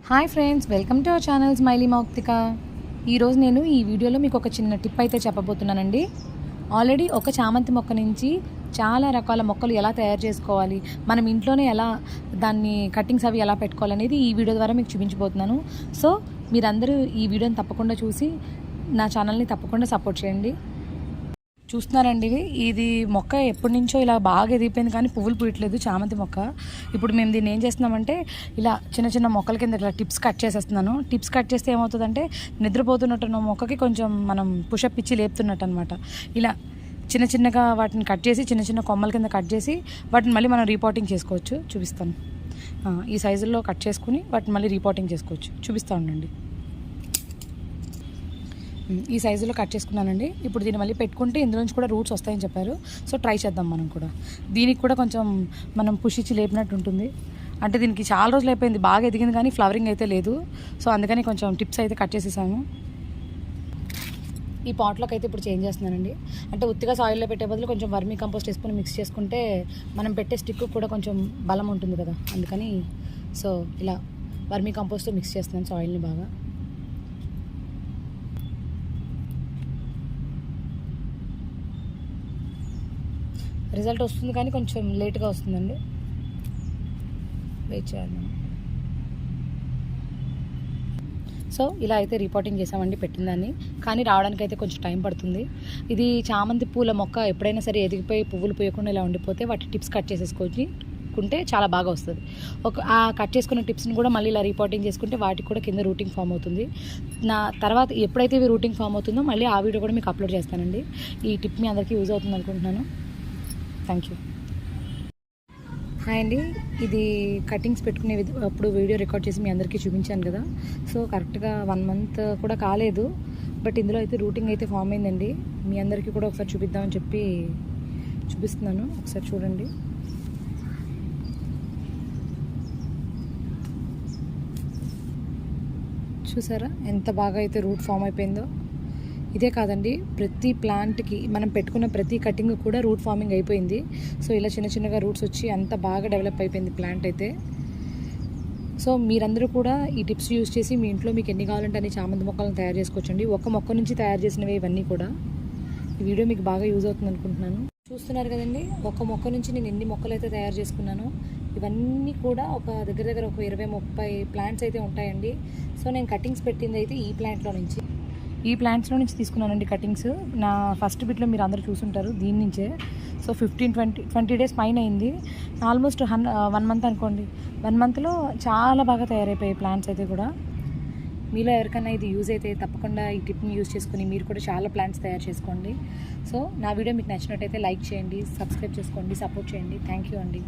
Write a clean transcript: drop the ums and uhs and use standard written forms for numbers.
Hi friends, welcome to our channel smiley Mouktika. ఈరోజు నేను ఈ వీడియోలో మీకు ఒక చిన్న టిప్ అయితే చెప్పబోతున్నానండి. ఆల్రెడీ ఒక చామంతి మొక్క నుంచి చాలా రకాల మొక్కలు ఎలా తయారు చేసుకోవాలి, మనం ఇంట్లోనే ఎలా దాన్ని కట్టింగ్స్ అవి ఎలా పెట్టుకోవాలనేది ఈ వీడియో ద్వారా మీకు చూపించబోతున్నాను. సో మీరందరూ ఈ వీడియోని తప్పకుండా చూసి నా ఛానల్ని తప్పకుండా సపోర్ట్ చేయండి. చూస్తున్నారండి, ఇది మొక్క ఎప్పటి నుంచో ఇలా బాగా ఎదిగిపోయింది కానీ పువ్వులు పూయట్లేదు చామంతి మొక్క. ఇప్పుడు మేము దీన్ని ఏం చేస్తున్నామంటే ఇలా చిన్న చిన్న మొక్కల కింద ఇట్లా టిప్స్ కట్ చేసేస్తున్నాను. టిప్స్ కట్ చేస్తే ఏమవుతుందంటే నిద్రపోతున్నట్టున్న మొక్కకి కొంచెం మనం పుషప్ ఇచ్చి లేపుతున్నట్టు అనమాట. ఇలా చిన్న చిన్నగా వాటిని కట్ చేసి చిన్న చిన్న కొమ్మల కింద కట్ చేసి వాటిని మళ్ళీ మనం రీపాటింగ్ చేసుకోవచ్చు. చూపిస్తాను. ఈ సైజుల్లో కట్ చేసుకుని వాటిని మళ్ళీ రీపాటింగ్ చేసుకోవచ్చు. చూపిస్తూ ఉండండి. ఈ సైజులో కట్ చేసుకున్నానండి. ఇప్పుడు దీన్ని మళ్ళీ పెట్టుకుంటే ఇందులోంచి కూడా రూట్స్ వస్తాయని చెప్పారు. సో ట్రై చేద్దాం మనం కూడా. దీనికి కూడా కొంచెం మనం పుష్ ఇచ్చి లేపినట్టు ఉంటుంది. అంటే దీనికి చాలా రోజులు అయిపోయింది, బాగా ఎదిగింది కానీ ఫ్లవరింగ్ అయితే లేదు. సో అందుకని కొంచెం టిప్స్ అయితే కట్ చేసేసాము. ఈ పాట్లోకి అయితే ఇప్పుడు చేంజ్ చేస్తున్నానండి. అంటే ఉత్తిగా సాయిల్లో పెట్టే బదులు కొంచెం వర్మీ కంపోస్ట్ వేసుకొని మిక్స్ చేసుకుంటే మనం పెట్టే స్టిక్ కూడా కొంచెం బలం ఉంటుంది కదా, అందుకని సో ఇలా వర్మీ కంపోస్ట్తో మిక్స్ చేస్తున్నాను సాయిల్ని బాగా. రిజల్ట్ వస్తుంది కానీ కొంచెం లేట్గా వస్తుందండి, వెయిట్ చేయాలి మనం. సో ఇలా అయితే రిపోర్టింగ్ చేసామండి పెట్టిన దాన్ని, కానీ రావడానికి అయితే కొంచెం టైం పడుతుంది. ఇది చామంతి పూల మొక్క ఎప్పుడైనా సరే ఎదిగిపోయి పువ్వులు పూయకుండా ఇలా ఉండిపోతే వాటి టిప్స్ కట్ చేసేసుకుంటే చాలా బాగా వస్తుంది. ఆ కట్ చేసుకున్న టిప్స్ని కూడా మళ్ళీ ఇలా రిపోర్టింగ్ చేసుకుంటే వాటికి కూడా కింద రూటింగ్ ఫామ్ అవుతుంది. నా తర్వాత ఎప్పుడైతే ఇవి రూటింగ్ ఫామ్ అవుతుందో మళ్ళీ ఆ వీడియో కూడా మీకు అప్లోడ్ చేస్తానండి. ఈ టిప్ మీ అందరికీ యూజ్ అవుతుంది అనుకుంటున్నాను. Thank you. హాయ్ అండి, ఇది కటింగ్స్ పెట్టుకునే అప్పుడు వీడియో రికార్డ్ చేసి మీ అందరికీ చూపించాను కదా. సో కరెక్ట్గా 1 month కూడా కాలేదు, బట్ ఇందులో అయితే రూటింగ్ అయితే ఫామ్ అయిందండి. మీ అందరికీ కూడా ఒకసారి చూపిద్దామని చెప్పి చూపిస్తున్నాను. ఒకసారి చూడండి. చూసారా ఎంత బాగా అయితే రూట్ ఫామ్ అయిపోయిందో. ఇదే కాదండి, ప్రతి ప్లాంట్కి మనం పెట్టుకున్న ప్రతి కటింగ్ కూడా రూట్ ఫార్మింగ్ అయిపోయింది. సో ఇలా చిన్న చిన్నగా రూట్స్ వచ్చి అంత బాగా డెవలప్ అయిపోయింది ప్లాంట్ అయితే. సో మీరందరూ కూడా ఈ టిప్స్ యూజ్ చేసి మీ ఇంట్లో మీకు ఎన్ని కావాలంటే అన్ని చామంతి మొక్కలను తయారు చేసుకోవచ్చండి. ఒక మొక్క నుంచి తయారు చేసినవి ఇవన్నీ కూడా. ఈ వీడియో మీకు బాగా యూజ్ అవుతుంది అనుకుంటున్నాను. చూస్తున్నారు కదండి, ఒక మొక్క నుంచి నేను ఎన్ని మొక్కలు అయితే తయారు చేసుకున్నాను. ఇవన్నీ కూడా ఒక దగ్గర ఒక 20-30 ప్లాంట్స్ అయితే ఉంటాయండి. సో నేను కటింగ్స్ పెట్టింది అయితే ఈ ప్లాంట్స్లో నుంచి తీసుకున్నానండి కటింగ్స్. నా ఫస్ట్ బిట్లో మీరు అందరూ చూసుంటారు దీని నుంచే. సో 15-20 డేస్ పైన అయింది. ఆల్మోస్ట్ 1 month అనుకోండి. 1 monthలో చాలా బాగా తయారైపోయాయి ప్లాంట్స్ అయితే కూడా. మీలో ఎవరికైనా ఇది యూజ్ అయితే తప్పకుండా ఈ టిప్ని యూజ్ చేసుకుని మీరు కూడా చాలా ప్లాంట్స్ తయారు చేసుకోండి. సో నా వీడియో మీకు నచ్చినట్టయితే లైక్ చేయండి, సబ్స్క్రైబ్ చేసుకోండి, సపోర్ట్ చేయండి. థ్యాంక్ యూ అండి.